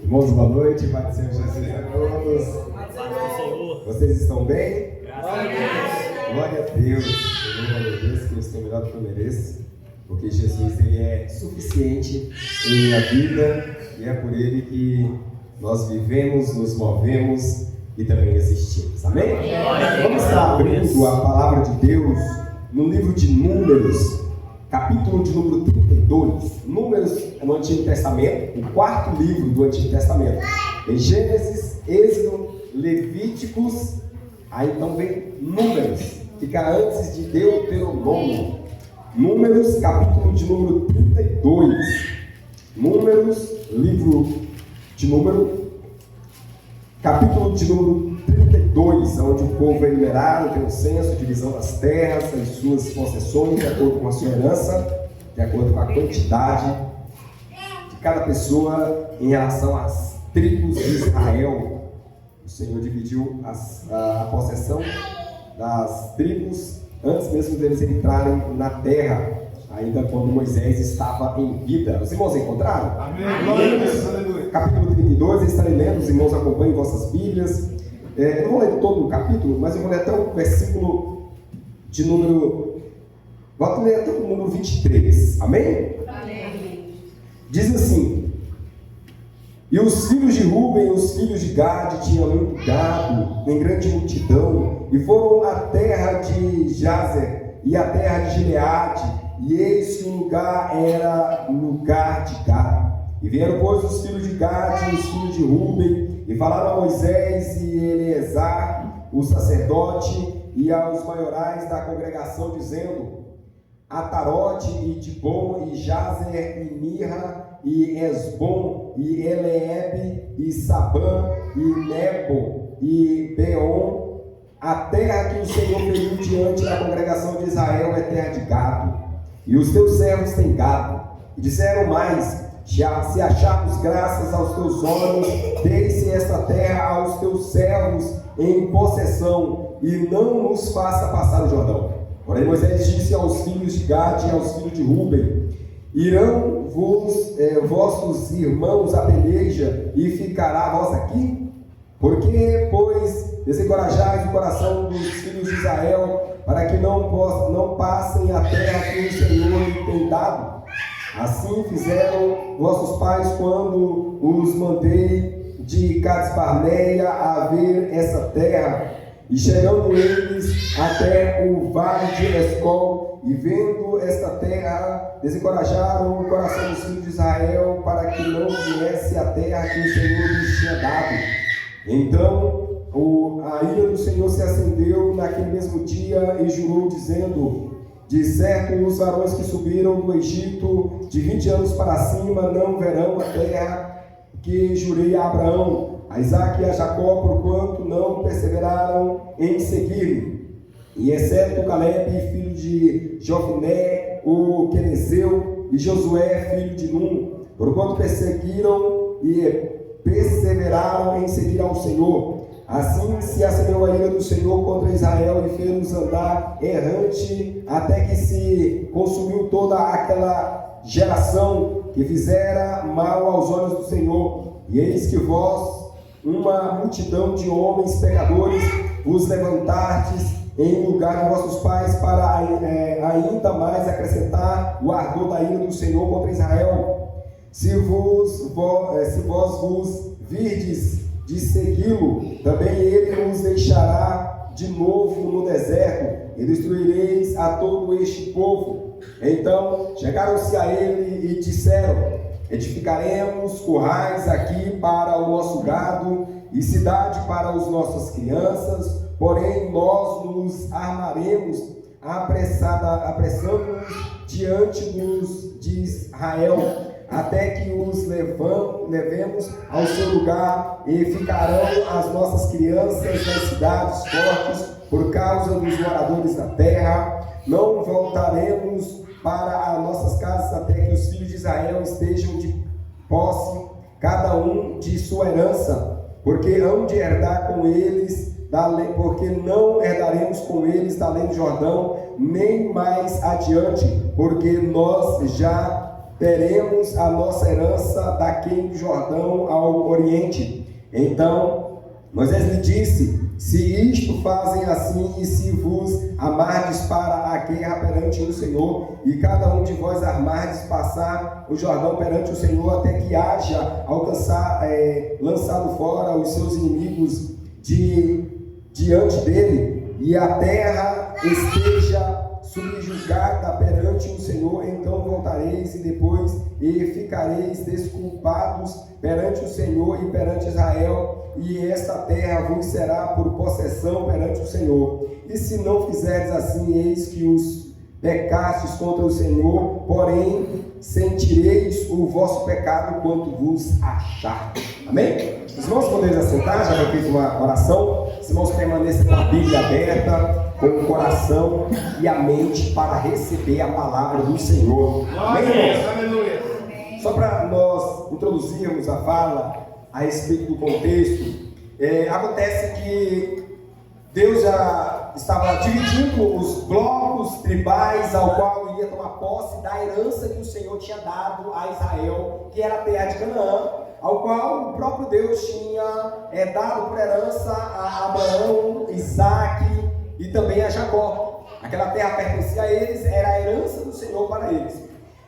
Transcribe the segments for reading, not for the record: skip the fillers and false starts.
Irmãos, boa noite, Pai do Senhor Jesus a todos. Vocês estão bem? Graças a Deus. Glória a Deus. Eu não agradeço que eu estou melhor do que eu mereço, porque Jesus ele é suficiente em minha vida e é por Ele que nós vivemos, nos movemos e também existimos. Amém? Vamos estar abrindo a palavra de Deus no livro de Números, capítulo de número 32. Números no Antigo Testamento, o quarto livro do Antigo Testamento. Em Gênesis, Êxodo, Levíticos, aí então vem Números, fica antes de Deuteronômio. Números, capítulo de número 32. Números, livro de número, capítulo de número 32, onde o povo é enumerado, tem um censo, divisão das terras, as suas possessões, de acordo com a sua herança, de acordo com a quantidade de cada pessoa em relação às tribos de Israel. O Senhor dividiu a possessão das tribos antes mesmo deles entrarem na terra, ainda quando Moisés estava em vida. Os irmãos encontraram? Amém. Glória a Deus, aleluia. Capítulo 32, eu estarei lendo, os irmãos acompanhem vossas Bíblias. Eu não vou ler todo o capítulo, mas eu vou ler até o versículo de número... Vou ler até o número 23. Amém? Amém. Diz assim: E os filhos de Ruben e os filhos de Gade tinham muito gado em grande multidão, e foram à terra de Jazer e à terra de Gileade, e eis que o lugar era lugar de gado. E vieram, pois, os filhos de Gade e os filhos de Ruben, e falaram a Moisés e Eleazar, o sacerdote, e aos maiorais da congregação, dizendo: Atarote e Dibon e Jazer e Mirra e Esbom e Eleebe e Sabã e Nebo e Beon, a terra que o Senhor feriu diante da congregação de Israel é terra de gado, e os teus servos têm gado. E disseram mais: se acharmos graças aos teus olhos, dê-se esta terra aos teus servos em possessão, e não nos faça passar o Jordão. Porém Moisés disse aos filhos de Gade e aos filhos de Ruben: Irão vossos irmãos à peleja, e ficará vós aqui? Porque, pois, desencorajais o coração dos filhos de Israel, para que não passem a terra que o Senhor lhe tem dado? Assim fizeram vossos pais quando os mandei de Cades-Barneia a ver essa terra. E chegando eles até o vale de Escol, e vendo esta terra, desencorajaram o coração dos filhos de Israel, para que não viesse a terra que o Senhor lhes tinha dado. Então a ira do Senhor se acendeu naquele mesmo dia, e jurou, dizendo: De certo, os varões que subiram do Egito de 20 anos para cima não verão a terra que jurei a Abraão, a Isaque e a Jacó, porquanto não perseveraram em seguir-me. E exceto Caleb, filho de Jofiné, o Quenezeu, e Josué, filho de Num, porquanto perseguiram e perseveraram em seguir ao Senhor. Assim se acendeu a ira do Senhor contra Israel e fez-nos andar errante, até que se consumiu toda aquela geração que fizera mal aos olhos do Senhor. E eis que vós, uma multidão de homens pecadores, vos levantastes em lugar de vossos pais, para ainda mais acrescentar o ardor da ira do Senhor contra Israel. Se vós vos virdes de segui-lo, também ele os deixará de novo no deserto, e destruireis a todo este povo. Então chegaram-se a ele e disseram: Edificaremos currais aqui para o nosso gado e cidade para as nossas crianças, porém nós nos armaremos apressando-nos diante de Israel, até que os levemos ao seu lugar, e ficarão as nossas crianças nas cidades fortes por causa dos moradores da terra. Não voltaremos para as nossas casas até que os filhos de Israel estejam de posse, cada um de sua herança, porque hão de herdar com eles porque não herdaremos com eles da além do Jordão, nem mais adiante, porque nós já teremos a nossa herança daquém do Jordão ao oriente. Então Moisés lhe disse: se isto fazem assim, e se vos amardes para a guerra perante o Senhor, e cada um de vós armardes passar o Jordão perante o Senhor, até que haja lançado fora os seus inimigos diante dele, e a terra esteja subjugada perante o Senhor, então voltareis e depois ficareis desculpados perante o Senhor e perante Israel, e esta terra vos será por possessão perante o Senhor. E se não fizerdes assim, eis que os pecastes contra o Senhor, porém sentireis o vosso pecado quanto vos achar. Amém? Os irmãos poderem assentar, já vai feito uma oração. Os irmãos permaneçam com a Bíblia aberta, com o coração e a mente para receber a palavra do Senhor. Amém? Aleluia. Só para nós introduzirmos a fala a respeito do contexto, acontece que Deus já estava dividindo os blocos tribais ao qual iria tomar posse da herança que o Senhor tinha dado a Israel, que era a terra de Canaã, ao qual o próprio Deus tinha dado por herança a Abraão, Isaac e também a Jacó. Aquela terra pertencia a eles, era a herança do Senhor para eles.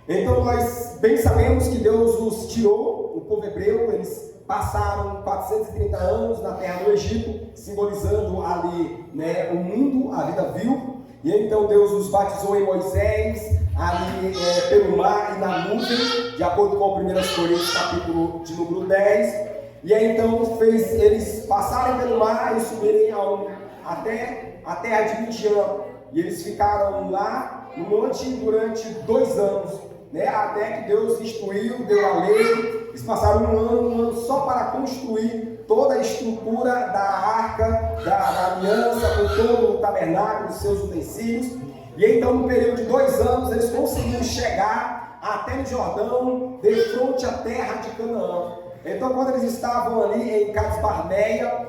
Então nós bem sabemos que Deus os tirou, o povo hebreu, eles passaram 430 anos na terra do Egito, simbolizando ali, o mundo, a vida vil. E então Deus os batizou em Moisés, ali pelo mar e na nuvem, de acordo com 1 Coríntios, capítulo de número 10. E aí então fez eles passarem pelo mar e subirem até a terra de Midian. E eles ficaram lá no monte durante 2 anos, até que Deus instruiu, deu a lei. Eles passaram um ano só para construir toda a estrutura da arca, da aliança, com todo o tabernáculo, os seus utensílios. E então, no período de 2 anos, eles conseguiram chegar até o Jordão, de frente à terra de Canaã. Então, quando eles estavam ali em Cades Barneia,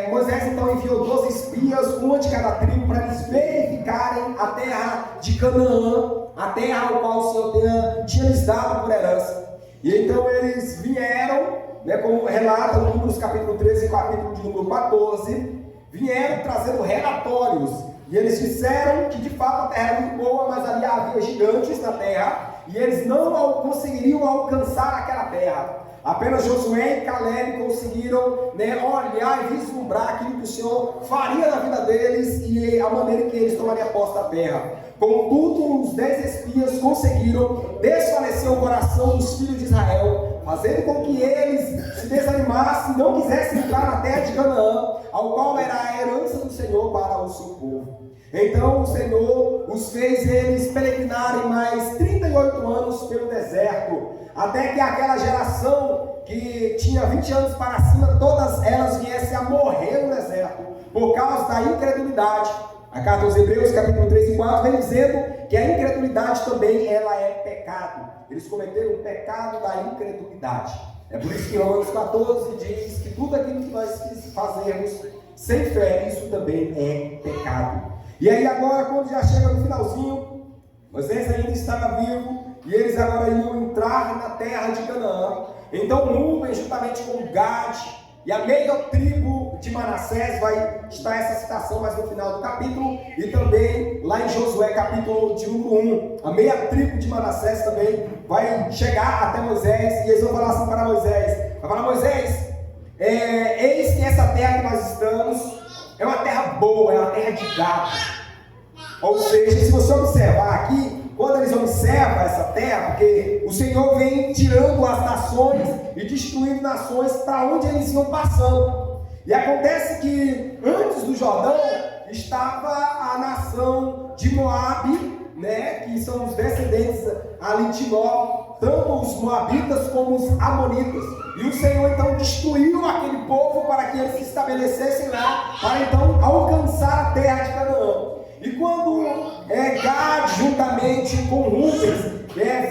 Moisés então enviou 12 espias, uma de cada tribo, para eles verificarem a terra de Canaã, a terra ao qual o Senhor tinha lhes dado por herança. E então eles vieram, como relata no Números capítulo 13 e capítulo de número 14, vieram trazendo relatórios. E eles disseram que de fato a terra era muito boa, mas ali havia gigantes na terra, e eles não conseguiriam alcançar aquela terra. Apenas Josué e Caleb conseguiram olhar e vislumbrar aquilo que o Senhor faria na vida deles e a maneira que eles tomariam posse da terra. Contudo, os 10 espias conseguiram desfalecer o coração dos filhos de Israel, fazendo com que eles se desanimassem e não quisessem entrar na terra de Canaã, ao qual era a herança do Senhor para o seu povo. Então o Senhor os fez eles peregrinarem mais 38 anos pelo deserto, até que aquela geração que tinha 20 anos para cima, todas elas viessem a morrer no deserto, por causa da incredulidade. A carta aos Hebreus, capítulo 3 e 4, vem dizendo que a incredulidade também ela é pecado. Eles cometeram o pecado da incredulidade. É por isso que Romanos 14 diz que tudo aquilo que nós fazemos sem fé, isso também é pecado. E aí agora, quando já chega no finalzinho, Moisés ainda estava vivo, e eles agora iam entrar na terra de Canaã. Então Rúben, juntamente com Gade e a meia tribo de Manassés, vai estar essa citação mais no final do capítulo, e também lá em Josué capítulo de número 1, a meia tribo de Manassés também vai chegar até Moisés, e eles vão falar assim para Moisés, vai falar: Moisés, eis que essa terra que nós estamos é uma terra boa, é uma terra de gado. Ou seja, se você observar aqui, quando eles observam essa terra, porque o Senhor vem tirando as nações e destruindo nações para onde eles iam passando. E acontece que antes do Jordão estava a nação de Moabe, que são os descendentes ali de Nó, tanto os moabitas como os amonitas. E o Senhor então destruiu aquele povo para que eles se estabelecessem lá, para então alcançar a terra de Canaã. E quando Gad, juntamente com Rubens,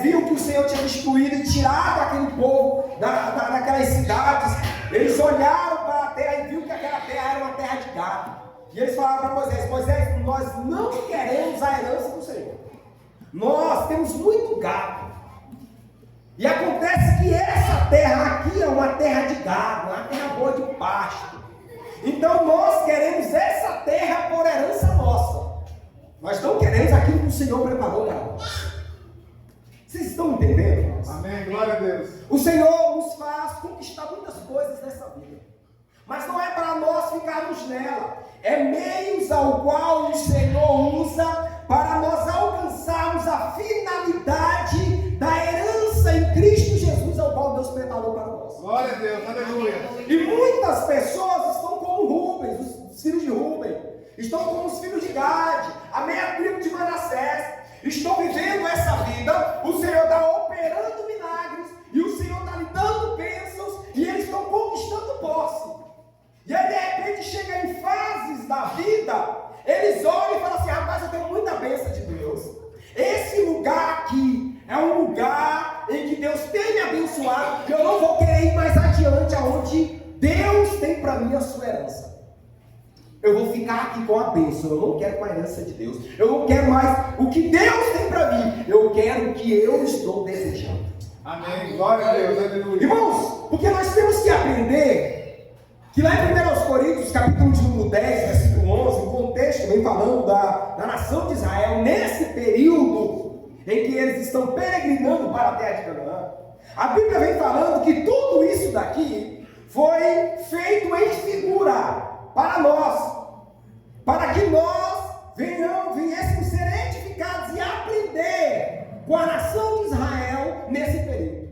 viu que o Senhor tinha destruído e tirado aquele povo daquelas cidades, eles olharam para a terra e viu que aquela terra era uma terra de gado. E eles falaram para Moisés: Moisés, nós não queremos a herança do Senhor. Nós temos muito gado. E acontece que essa terra aqui é uma terra de gado, uma terra boa de pasto. Então nós queremos essa terra por herança nossa. Nós não queremos aquilo que o Senhor preparou para nós. Vocês estão entendendo? Amém, glória a Deus. O Senhor nos faz conquistar muitas coisas nessa vida. Mas não é para nós ficarmos nela. É meios ao qual o Senhor usa para nós alcançarmos a finalidade da herança em Cristo Jesus, ao qual Deus preparou para nós. Glória a Deus, aleluia. E muitas pessoas estão como Rubens, os filhos de Rubem, estão como os filhos de Gade, a meia tribo de Manassés, estão vivendo essa vida. O Senhor está operando milagres, e o Senhor está lhe dando bênçãos, e eles estão conquistando posse. E aí de repente chega em fases da vida, eles olham e falam assim: rapaz, eu tenho muita bênção de Deus. Esse lugar aqui é um lugar em que Deus tem me abençoado, e eu não vou querer ir mais adiante aonde Deus tem para mim a sua herança. Eu vou ficar aqui com a bênção, eu não quero com a herança de Deus. Eu não quero mais o que Deus tem para mim, eu quero o que eu estou desejando. Amém, glória a Deus, aleluia. Irmãos, porque nós temos que aprender que lá em 1 Coríntios, capítulo de número 10, versículo 11, o contexto vem falando da nação de Israel, nesse período em que eles estão peregrinando para a terra de Canaã. A Bíblia vem falando que tudo isso daqui foi feito em figura para nós, para que nós viéssemos ser edificados e aprender com a nação de Israel nesse período.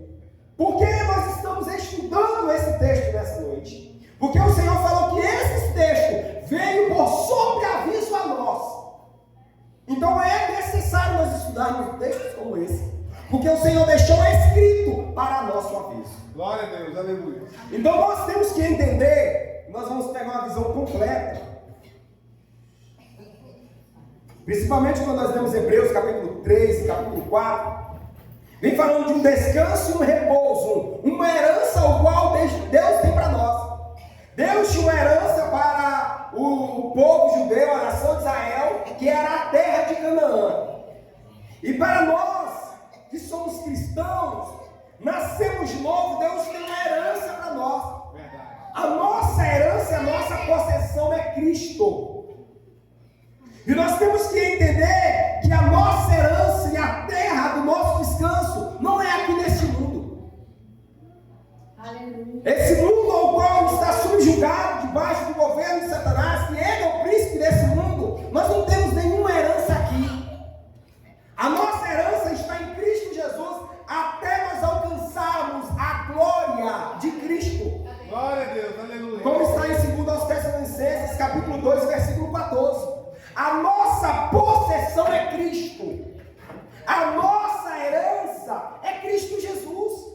Por que nós estamos estudando esse texto nessa noite? Porque o Senhor falou que esse texto veio por sobreaviso a nós. Então é necessário nós estudarmos textos como esse, porque o Senhor deixou escrito para nosso aviso. Glória a Deus, aleluia. Então nós temos que entender, nós vamos pegar uma visão completa, principalmente quando nós lemos Hebreus capítulo 3 e capítulo 4, vem falando de um descanso e um repouso, uma herança ao qual Deus tem para nós. Deus tinha uma herança para o povo judeu, a nação de Israel, que era a terra de Canaã. E para nós, que somos cristãos, nascemos de novo, Deus tem uma herança para nós. Verdade. A nossa herança, a nossa possessão é Cristo. E nós temos que entender que a nossa herança e a terra do nosso descanso não é aqui neste mundo. Esse mundo ao qual está subjugado debaixo do governo de Satanás, que ele é o príncipe desse mundo, nós não temos nenhuma herança aqui. A nossa herança está em Cristo Jesus, até nós alcançarmos a glória de Cristo. Glória a Deus, aleluia. Como está em 2 Tessalonicenses, capítulo 2, versículo 14. A nossa possessão é Cristo. A nossa herança é Cristo Jesus.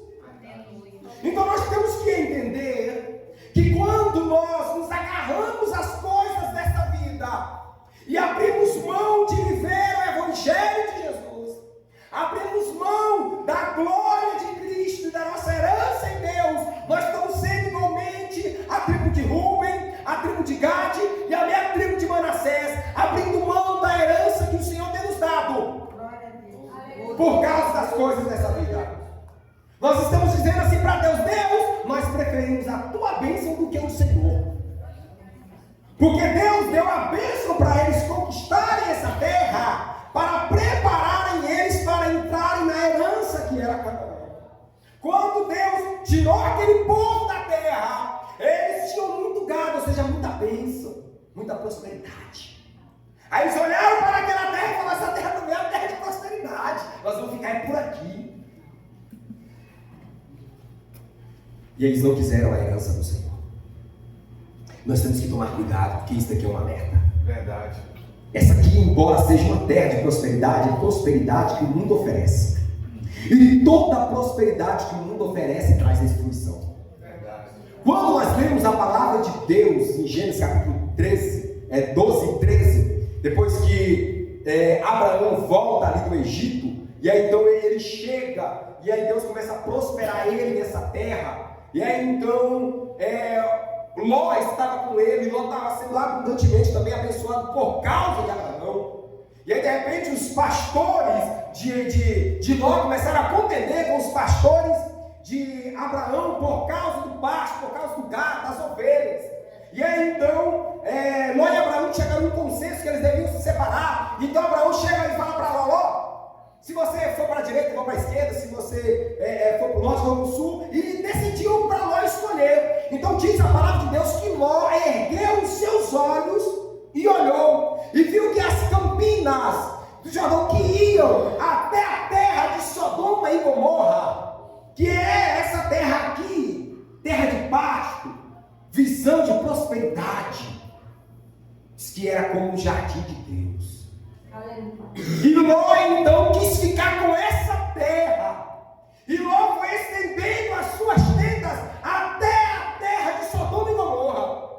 Então nós temos que entender que quando nós nos agarramos às coisas desta vida e abrimos mão de viver o Evangelho de Jesus, abrimos mão da glória de Cristo e da nossa herança em Deus, nós estamos sendo igualmente a tribo de Rubem, a tribo de Gade e a minha tribo de Manassés, abrindo mão da herança que o Senhor tem nos dado por causa das coisas dessa vida. Nós estamos dizendo assim para Deus: Deus, nós preferimos a tua bênção do que o Senhor. Porque Deus deu a bênção para eles conquistarem essa terra, para prepararem eles para entrarem na herança que era Canaã. Quando Deus tirou aquele povo da terra, eles tinham muito gado, ou seja, muita bênção, muita prosperidade. Aí eles olharam para aquela terra e falaram: essa terra também é uma terra de prosperidade, nós vamos ficar por aqui. E eles não quiseram a herança do Senhor. Nós temos que tomar cuidado, porque isso daqui é um alerta. Verdade. Essa aqui, embora seja uma terra de prosperidade, é prosperidade que o mundo oferece. E toda prosperidade que o mundo oferece traz destruição. Verdade. Quando nós lemos a palavra de Deus em Gênesis capítulo 12 e 13, depois que Abraão volta ali do Egito, e aí então ele chega, e aí Deus começa a prosperar ele nessa terra. E aí então Ló estava com ele, e Ló estava sendo abundantemente também abençoado por causa de Abraão. E aí de repente os pastores de Ló começaram a contender com os pastores de Abraão por causa do pasto, por causa do gado, das ovelhas. E aí então Ló e Abraão chegaram num consenso que eles deviam se separar. Então Abraão chega e fala para Ló: se você for para a direita, eu vou para a esquerda. Se você for para o norte, eu vou para o sul. E decidiu para Ló escolher. Então diz a palavra de Deus que Ló ergueu os seus olhos e olhou, e viu que as campinas do Jordão que iam até a terra de Sodoma e Gomorra, que é essa terra aqui, terra de pasto, visão de prosperidade, diz que era como um jardim de Deus. E Ló então quis ficar com essa terra, e Ló foi estendendo as suas tendas até a terra de Sodoma e Gomorra.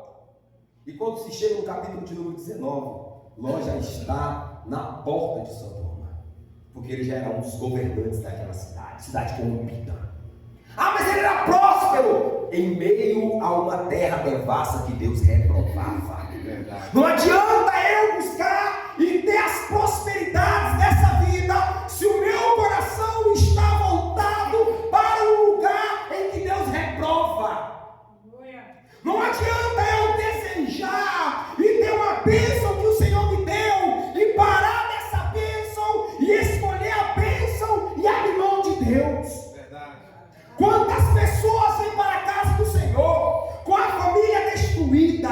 E quando se chega no capítulo de número 19, Ló já está na porta de Sodoma, porque ele já era um dos governantes daquela cidade corrompida. Mas ele era próspero em meio a uma terra devassa que Deus reprovava. Não adianta eu buscar e ter as prosperidades dessa vida se o meu coração está voltado para um lugar em que Deus reprova. Não adianta eu desejar e ter uma bênção que o Senhor me deu e parar nessa bênção e escolher a bênção e abrir mão de Deus. Quantas pessoas vêm para a casa do Senhor com a família destruída,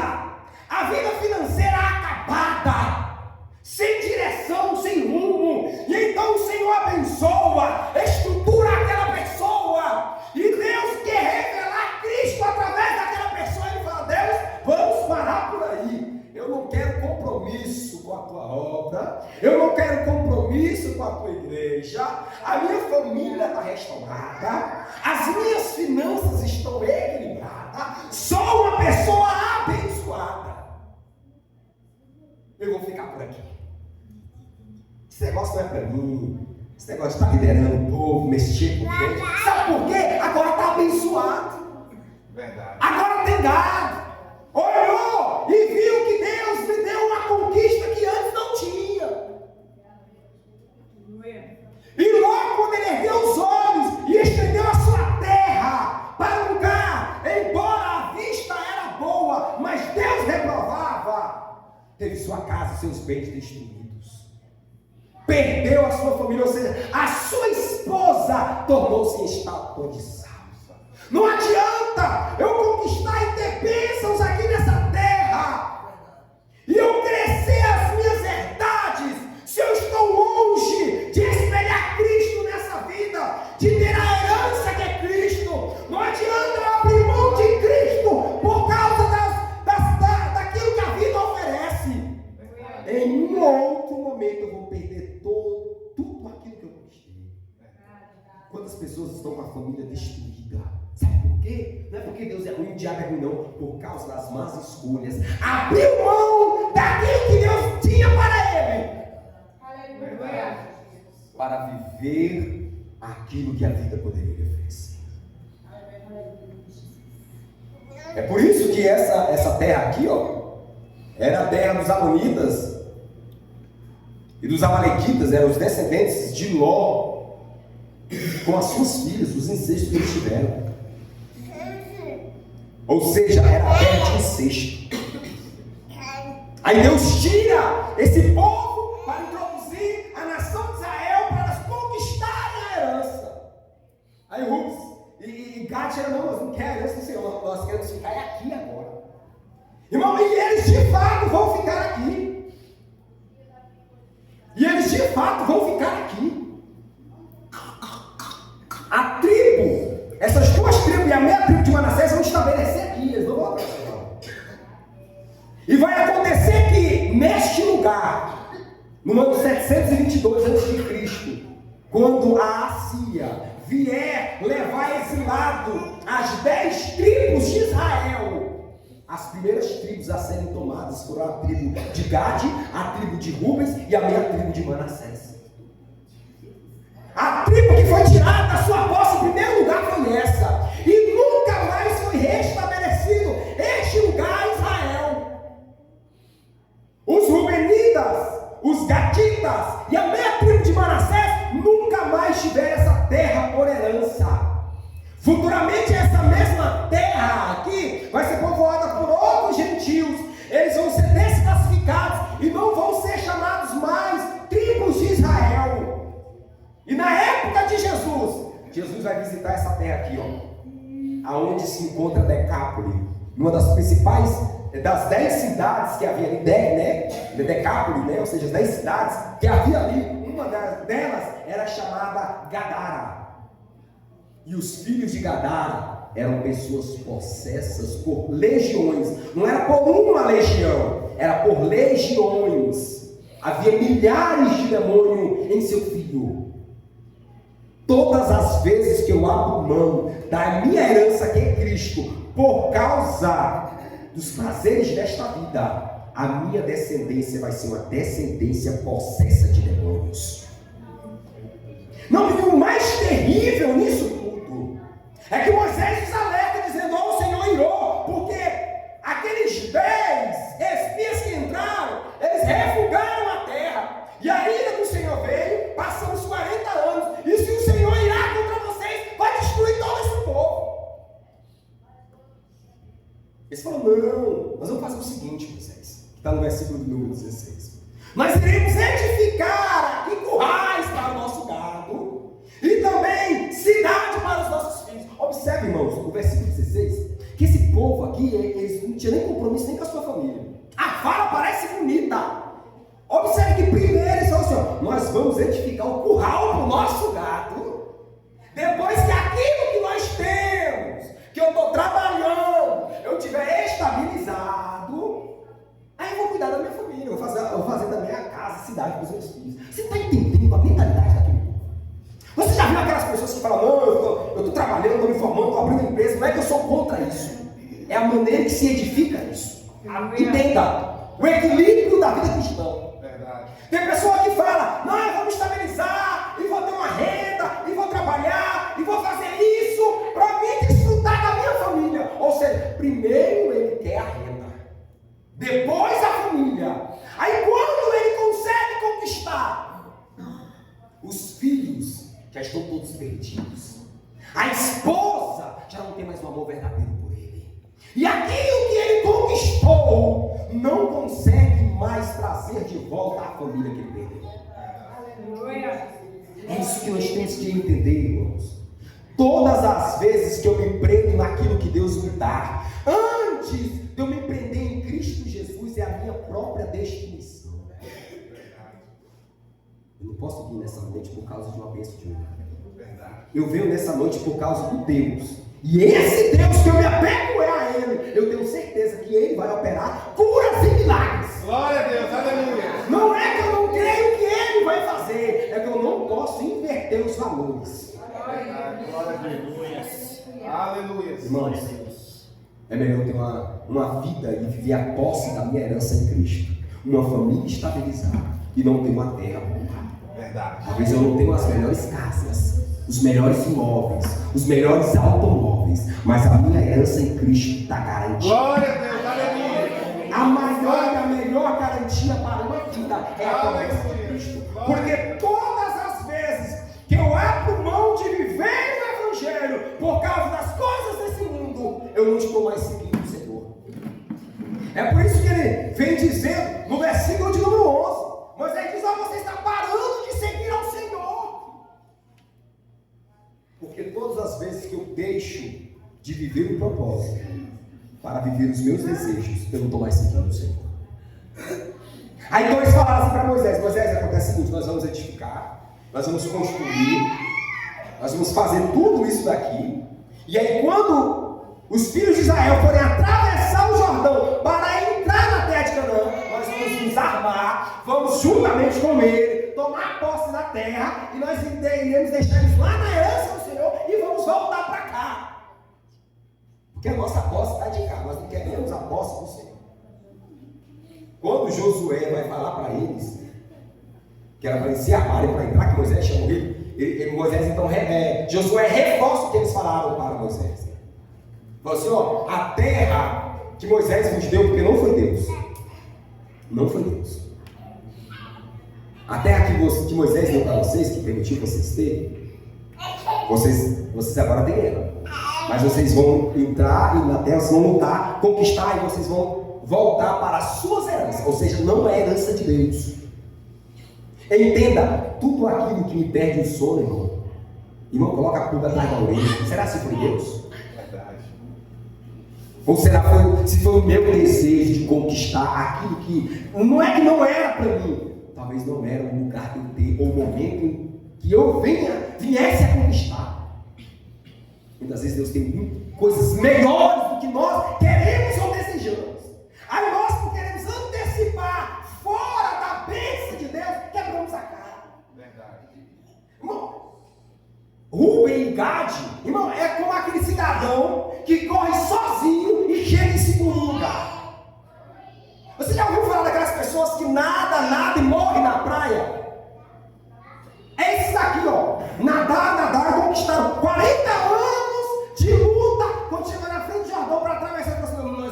a vida financeira acabada, sem direção, sem rumo, e então o Senhor abençoa, estrutura aquela pessoa, e Deus quer revelar Cristo através daquela pessoa. Ele fala: Deus, vamos parar por aí. Eu não quero compromisso com a tua obra, eu não quero compromisso com a tua igreja, a minha família está restaurada, as minhas finanças estão equilibradas, sou uma pessoa abençoada. Eu vou ficar por aqui. Esse negócio não é para mim. Esse negócio de estar liderando o povo, mexer com Deus. Sabe por quê? Agora está abençoado. Verdade. Agora tem gado. Olhou e viu que Deus lhe deu uma conquista que antes não tinha. E logo quando ele ergueu os olhos e estendeu a sua terra para um lugar, embora a vista era boa, mas Deus reprovava, teve sua casa, seus bens destruídos, perdeu a sua família, ou seja, a sua esposa tornou-se em estátua de sal. Não adianta eu conquistar e ter bênçãos aqui nessa terra e eu crescer as minhas herdades se eu estou longe de espelhar Cristo nessa vida, de ter a herança que é Cristo. Não adianta eu abrir mão de Cristo por causa daquilo que a vida oferece. Em um outro momento eu vou perder tudo aquilo que eu conquistei. Quantas pessoas estão com a família destruída? Sabe por quê? Não é porque Deus é ruim, o diabo é ruim, não. Por causa das más escolhas. Abriu mão daquilo que Deus tinha para ele. Aleluia. Para viver aquilo que a vida poderia oferecer. É por isso que essa terra aqui, era a terra dos Amonitas e dos Amalequitas, eram os descendentes de Ló, com as suas filhas, os incestos que eles tiveram. Ou seja, era a terra de incesto. Aí Deus tira esse povo para introduzir a nação de Israel para elas conquistarem a herança. Aí Rubens e Gad disseram: não, nós não queremos a herança do Senhor, nós queremos ficar aqui agora. Irmão, e eles de fato vão ficar aqui. E eles de fato vão ficar aqui. A tribo, essas duas tribos e a meia tribo de Manassés vão estabelecer aqui, eles não vão atrás. E vai acontecer que neste lugar, no ano 722 a.C., quando a Assíria vier levar exilado as 10 tribos de Israel, as primeiras tribos a serem tomadas foram a tribo de Gad, a tribo de Rubens e a meia tribo de Manassés. A tribo que foi tirada da sua posse em primeiro lugar foi essa, e nunca mais foi restabelecido este lugar, Israel. Os Rubenitas, os Gaditas futuramente essa mesma terra aqui vai ser povoada por outros gentios. Eles vão ser desclassificados e não vão ser chamados mais tribos de Israel. E na época de Jesus vai visitar essa terra aqui, ó, aonde se encontra Decápoli, uma das principais, das 10 cidades que havia ali, Decápoli, né? Ou seja, as 10 cidades que havia ali, uma delas era chamada Gadara. E os filhos de Gadara eram pessoas possessas por legiões. Não era por uma legião, era por legiões. Havia milhares de demônios em seu filho. Todas as vezes que eu abro mão da minha herança que é Cristo, por causa dos prazeres desta vida, a minha descendência vai ser uma descendência possessa de demônios. Não, e o mais terrível nisso tudo é que Moisés nos alerta dizendo: ó, o Senhor irou, porque aqueles 10 espias que entraram, eles refugaram a terra, e a ira do Senhor veio, passamos 40 anos, e se o Senhor irá contra vocês, vai destruir todo esse povo. Eles falaram: não, nós vamos fazer o seguinte, Moisés, que está no versículo do número 16. Nós iremos edificar aqui currais para o nosso gado e também cidade para os nossos filhos. Observe, irmãos, o versículo 16, que esse povo aqui, eles não tinham nem compromisso nem com a sua família. A fala parece bonita. Observe que primeiro eles falam assim: ó, nós vamos edificar um curral para o nosso gado, depois que aquilo que nós temos, que eu estou trabalhando, eu tiver estabilizado, aí eu vou cuidar da minha família, eu vou fazer da minha casa, cidade para os meus filhos. Você está entendendo a mentalidade daquele povo? Você já viu aquelas pessoas que falam: não, eu estou trabalhando, estou me formando, estou abrindo empresa? Não é que eu sou contra isso, é a maneira que se edifica isso. Entenda o equilíbrio da vida cristã. Tem pessoa que fala: não, eu vou me estabilizar, e vou ter uma renda, e vou trabalhar, e vou fazer isso para mim desfrutar da minha família. Ou seja, primeiro ele quer a renda, depois a família. Aí quando ele consegue conquistar, os filhos já estão todos perdidos, a esposa já não tem mais um amor verdadeiro por ele, e aquilo que ele conquistou não consegue mais trazer de volta a família que ele perdeu. Aleluia. É isso que nós temos que entender, irmãos. Todas as vezes que eu me prendo naquilo que Deus me dá, antes de eu me prender em Cristo Jesus, é a minha própria definição. Eu não posso vir nessa noite por causa de uma bênção de um. Eu venho nessa noite por causa do Deus. E esse Deus que eu me apego a Ele, eu tenho certeza que Ele vai operar curas e milagres. Glória a Deus, aleluia. Não é que eu não creio que Ele vai fazer, é que eu não posso inverter os valores. Glória a Deus. Aleluia. Irmãos, é melhor ter uma vida e viver a posse da minha herança em Cristo, uma família estabilizada e não ter uma terra boa. Verdade. Talvez eu não tenha as melhores casas, os melhores imóveis, os melhores automóveis, mas a minha herança em Cristo está garantida. Glória a Deus, aleluia. A maior e a melhor garantia para uma vida é a promessa de Cristo. Porque todas as vezes que eu abro mão de viver o Evangelho por causa das coisas desse mundo, eu não estou mais seguindo o Senhor. É por isso que ele vem dizendo no versículo de número 11, Moisés diz: ó, você está parando de seguir ao Senhor. Porque todas as vezes que eu deixo de viver o propósito para viver os meus desejos, eu não estou mais seguindo o Senhor. Aí então eles falaram assim para Moisés: Moisés, acontece o seguinte, nós vamos edificar, nós vamos construir, nós vamos fazer tudo isso daqui, e aí quando os filhos de Israel forem atravessar o Jordão para entrar na terra de Canaã, nós vamos nos armar, vamos juntamente com ele, tomar posse da terra, e nós iremos deixar eles lá na herança do Senhor, e vamos voltar para cá. Porque a nossa posse está de cá, nós não queremos a posse do Senhor. Quando Josué vai falar para eles, que era para eles se armarem para entrar, que Moisés tinha morrido, Moisés então, Josué reforça o que eles falaram para Moisés. Falou assim: ó, a terra que Moisés nos deu, porque não foi Deus. Não foi Deus. A terra que Moisés deu para vocês, que permitiu vocês terem, vocês agora têm ela. Mas vocês vão entrar e na terra, vocês vão lutar, conquistar e vocês vão voltar para as suas heranças. Ou seja, não é herança de Deus. Entenda, tudo aquilo que me perde o sono, irmão. Irmão, coloca a pulga atrás da orelha. Será se foi Deus? Verdade. Ou será se foi o meu desejo de conquistar aquilo que não é que não era para mim? Talvez não era o lugar de eu ter, ou o momento em que eu viesse a conquistar. Muitas vezes Deus tem coisas melhores do que nós queremos ou desejamos. Aí nós, por queremos antecipar fora da bênção de Deus, quebramos a cara. Verdade. Irmão, Rubem e Gade, irmão, é como aquele cidadão que corre sozinho e chega em segundo lugar. Você já ouviu falar daquelas pessoas que nada e morrem na praia? É esse daqui, ó. Nadar, conquistaram 40 anos de luta. Quando chegou na frente do Jordão para atravessar, nós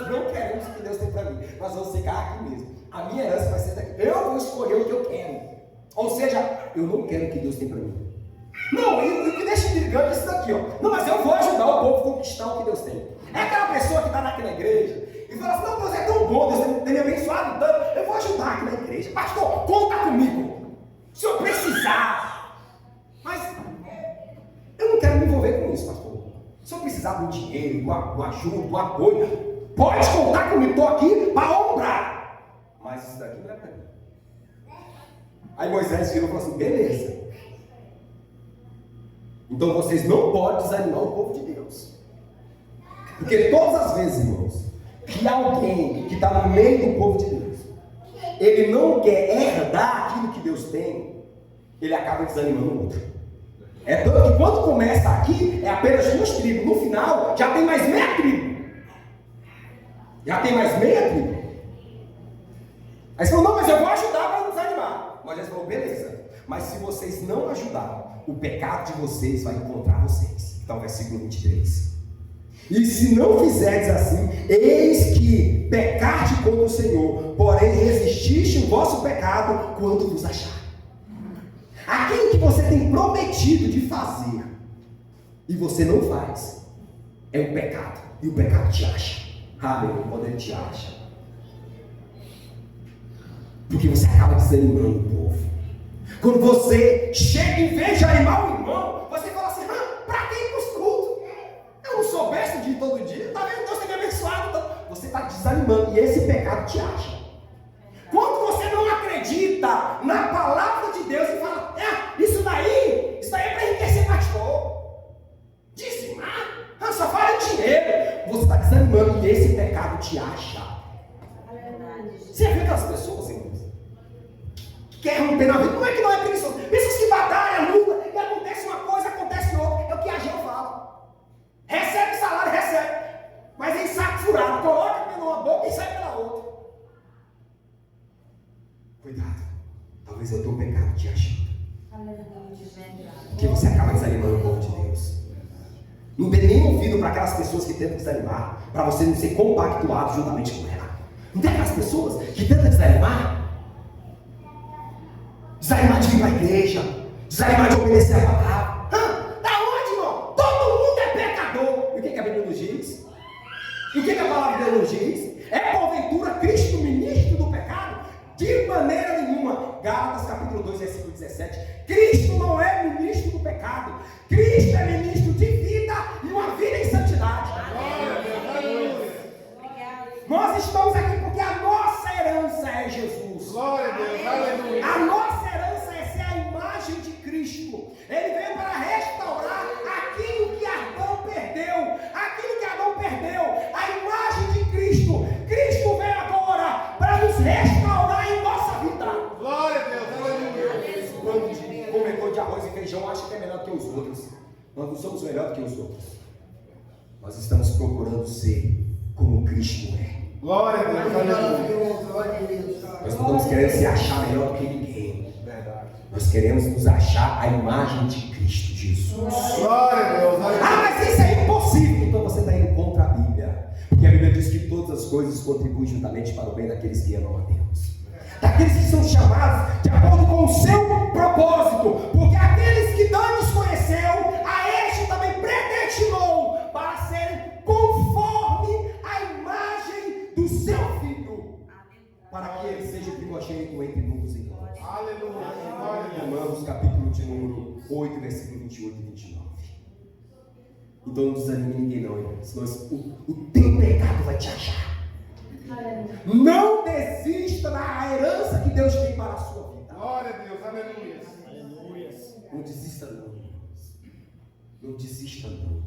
não queremos o que Deus tem para mim. Nós vamos ficar aqui mesmo. A minha herança vai ser daqui. Eu vou escolher o que eu quero. Ou seja, eu não quero o que Deus tem para mim. Não, e o que deixa intrigante é isso daqui, ó. Não, mas eu vou ajudar o povo a conquistar o que Deus tem. É aquela pessoa que está naquela igreja e fala assim: não, Deus é tão bom, Deus tem me abençoado tanto, eu vou ajudar aqui na igreja. Pastor, conta comigo. Se eu precisar. Mas eu não quero me envolver com isso, pastor. Se eu precisar do dinheiro, do ajuda, do apoio, pode contar comigo, estou aqui para ombrar. Mas isso daqui não é para mim. Aí Moisés virou e falou assim: beleza. Então vocês não podem desanimar o povo de Deus. Porque todas as vezes, irmãos, que alguém que está no meio do povo de Deus, ele não quer herdar aquilo que Deus tem, ele acaba desanimando o outro. É tanto que quando começa aqui, é apenas 2 tribos. No final, já tem mais meia tribo. Aí você falou: não, mas eu vou ajudar para não desanimar. Moisés falou: beleza. Mas se vocês não ajudarem, o pecado de vocês vai encontrar vocês. Então, versículo 23. E se não fizerdes assim, eis que pecaste contra o Senhor, porém resististe o vosso pecado quando vos achar. Aquilo que você tem prometido de fazer e você não faz, é o pecado. E o pecado te acha. Meu quando ele te acha. Porque você acaba desanimando o povo. Quando você chega, em vez de animar o irmão, você fala assim: para quem ir para os cultos? Eu não sou besta de ir todo dia. Tá vendo? Deus tem me abençoado. Então, você está desanimando e esse pecado te acha. Quando você não acredita na palavra de Deus e fala: isso daí é para enriquecer pastor. Dizimar? Só fala em dinheiro. Você está desanimando e esse pecado te acha. Você vê aquelas pessoas, irmãos, que querem romper na vida? Não é que não é preguiçoso. Pessoas que batalham, lutam, e acontece uma coisa, acontece outra. É o que a gente fala. Recebe salário, recebe. Mas em saco furado, coloca pela boca e sai pela outra. Cuidado. Talvez é o teu pecado te achando. Porque você acaba desanimando o povo de Deus. Não dê nem ouvido para aquelas pessoas que tentam desanimar, para você não ser compactuado juntamente com ela. Não tem aquelas pessoas que tentam desanimar? Desanimar de vir para a igreja, desanimar de obedecer a palavra. Da onde, irmão? Todo mundo é pecador. E o que a Bíblia nos diz? E o que a palavra de Deus nos diz? É porventura Cristo ministro do pecado? De maneira nenhuma. Gálatas capítulo 2, versículo 17. Cristo não é ministro do pecado. Cristo é ministro de vida e uma vida em santidade. Nós estamos aqui porque a nossa herança é Jesus. Glória a Deus, aleluia. A nossa herança é ser a imagem de Cristo. Ele veio para restaurar aquilo que Adão perdeu. Aquilo que Adão perdeu, a imagem de Cristo. Cristo veio agora para nos restaurar em nossa vida. Glória a Deus, aleluia. Esse bando de comedor de arroz e feijão acha que é melhor que os outros. Nós não somos melhor do que os outros. Nós estamos procurando ser como Cristo é. Glória a Deus, aleluia. Nós não estamos querendo se achar melhor do que ninguém. Verdade. Nós queremos nos achar a imagem de Cristo Jesus. Glória a Deus, aleluia. Mas isso é impossível. Então você está indo contra a Bíblia. Porque a Bíblia diz que todas as coisas contribuem juntamente para o bem daqueles que amam a Deus. Daqueles que são chamados de acordo com o seu propósito. Porque aqueles que Deus conheceu, a este também predestinou para ser primogênito entre muitos irmãos. Aleluia. Romanos capítulo de número 8, versículo 28 e 29. Então não desanime ninguém não, irmão. Senão o teu pecado vai te achar. Não desista da herança que Deus tem para a sua vida. Glória a Deus. Aleluia. Não desista não, irmãos. Não desista não.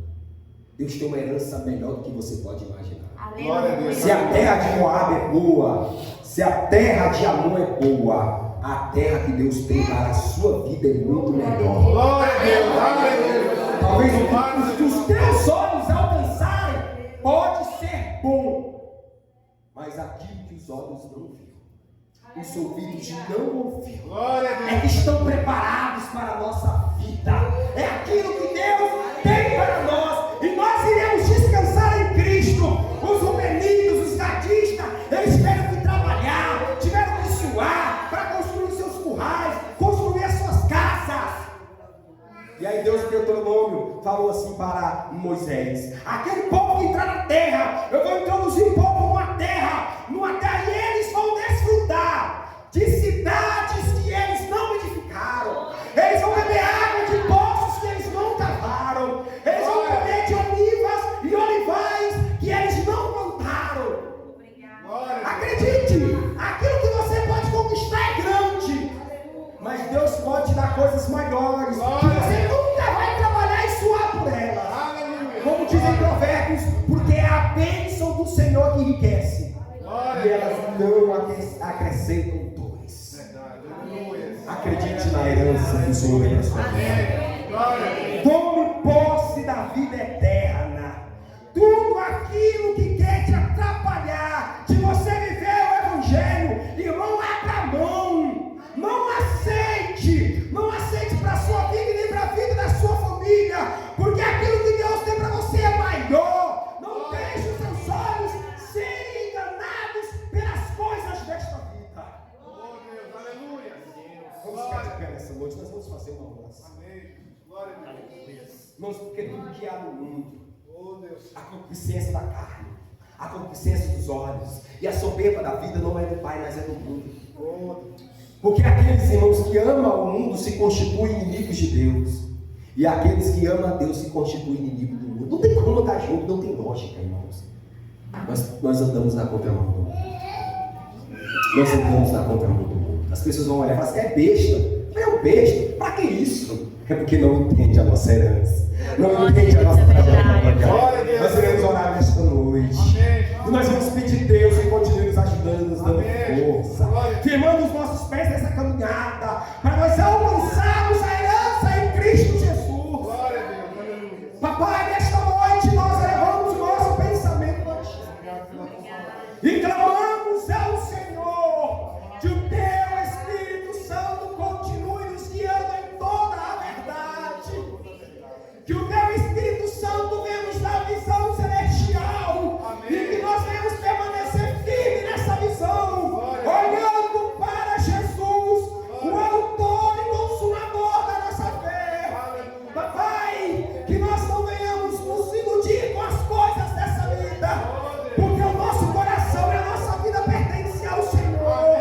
Deus tem uma herança melhor do que você pode imaginar. Glória a Deus. Se a terra de Moab é boa, se a terra de Amon é boa, a terra que Deus tem para a sua vida é muito melhor. Glória a Deus. Aleluia. Talvez o que os teus olhos alcançarem pode ser bom, mas aquilo que os olhos não viram, os ouvidos não ouviram, Glória a Deus. é que estão preparados para a nossa vida. É aquilo que Deus tem para nós, e nós iremos descansar em Cristo. Os rubenitas, os gadistas, eles tiveram que trabalhar, tiveram que suar para construir seus currais, construir as suas casas. E aí Deus, em Deuteronômio, falou assim para Moisés: aquele povo que entrar na terra, eu vou introduzir o povo numa terra, e eles vão desfrutar de cidades que eles não edificaram. Eles vão beber água de poços que eles não cavaram. Eles vão comer de olivas e olivais que eles não plantaram. Acredite, aquilo que você pode conquistar é grande, mas Deus pode te dar coisas maiores que você nunca vai trabalhar e suar por elas. Como dizem Provérbios, porque é a bênção do Senhor que enriquece, e elas não acrescentam dores. Acredite na herança que o Senhor tem na sua vida. Tome posse da vida eterna. Tudo aquilo que quer te atrapalhar de você viver o Evangelho, irmão, abra a mão. Não aceite para a sua vida e nem para a vida da sua família, porque aquilo que Deus tem para você é maior. Não deixe os seus olhos serem enganados pelas coisas desta vida. Vamos ficar de pé nessa noite, nós vamos fazer uma oração. Irmãos, porque tudo que há no mundo, a concupiscência da carne, a concupiscência dos olhos e a soberba da vida não é do Pai, mas é do mundo. Porque aqueles irmãos que amam o mundo se constituem inimigos de Deus, e aqueles que amam a Deus se constituem inimigos do mundo. Não tem como estar junto, não tem lógica, irmãos. Nós andamos na contramão do mundo. Nós andamos na contramão do mundo. As pessoas vão olhar e falar assim: é besta. É um besta. Para que isso? É porque não entende a nossa herança, não entende a nossa trajetória. Nós iremos orar nesta noite. E nós vamos pedir a Deus que continue nos ajudando, nos dando força, firmando os nossos pés nessa caminhada, para nós alcançarmos a herança em Cristo Jesus. Papai, nesta noite nós elevamos o nosso pensamento a Ti e clamamos ao Senhor que o Teu Espírito Santo continue nos guiando em toda a verdade, que o Teu Espírito Santo venha nos dar visão celestial. E que nós venhamos permanecer firmes nessa visão, olhando para Jesus, o autor e consumador da nossa fé. Papai, que nós não venhamos nos iludir com as coisas dessa vida, porque o nosso coração e a nossa vida pertence ao Senhor.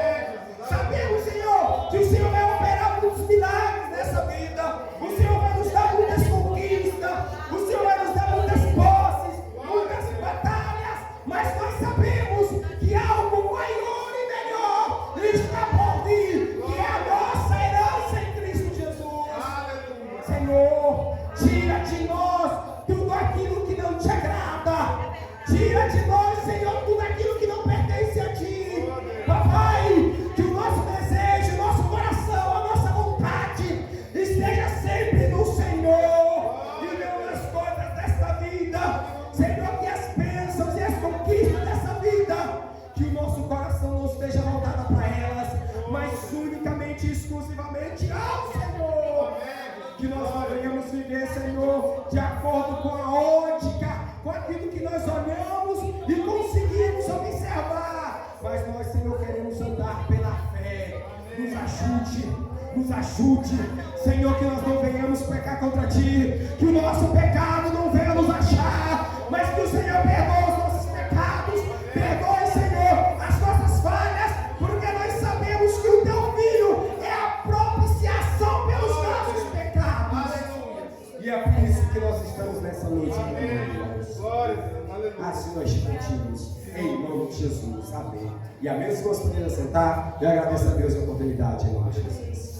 Sabemos, Senhor, que o Senhor vai operar muitos milagres nessa vida. O Senhor vai nos dar muitas conquistas, o Senhor vai nos dar muitas posses, muitas batalhas, mas nós sabemos que algo maior e melhor está por vir, que é a nossa herança em Cristo Jesus. Senhor, tira de nós tudo aquilo que não te agrada, tira de nós, Senhor, tudo aquilo que não pertence a Ti. Papai, que o nosso desejo, o nosso coração, a nossa vontade esteja sempre no Senhor e não nas coisas desta vida. Senhor, que as bênçãos e as conquistas dessa vida, que o nosso coração não esteja voltado para elas, mas unicamente e exclusivamente ao Senhor. Que nós não venhamos viver, Senhor, de acordo com a ótica, com aquilo que nós olhamos e conseguimos observar, mas nós, Senhor, queremos andar pela fé. Nos ajude, Senhor, que nós não venhamos pecar contra Ti, que o nosso pecado não venha nos achar, mas que o Senhor perdoe os nossos pecados, perdoe, Senhor, as nossas falhas, porque nós sabemos por isso que nós estamos nessa noite. Glória a Deus. Aleluia. Assim nós te pedimos, em nome de Jesus. Amém. E amém. Se você puder sentar, eu agradeço a Deus a oportunidade, em nome de Jesus.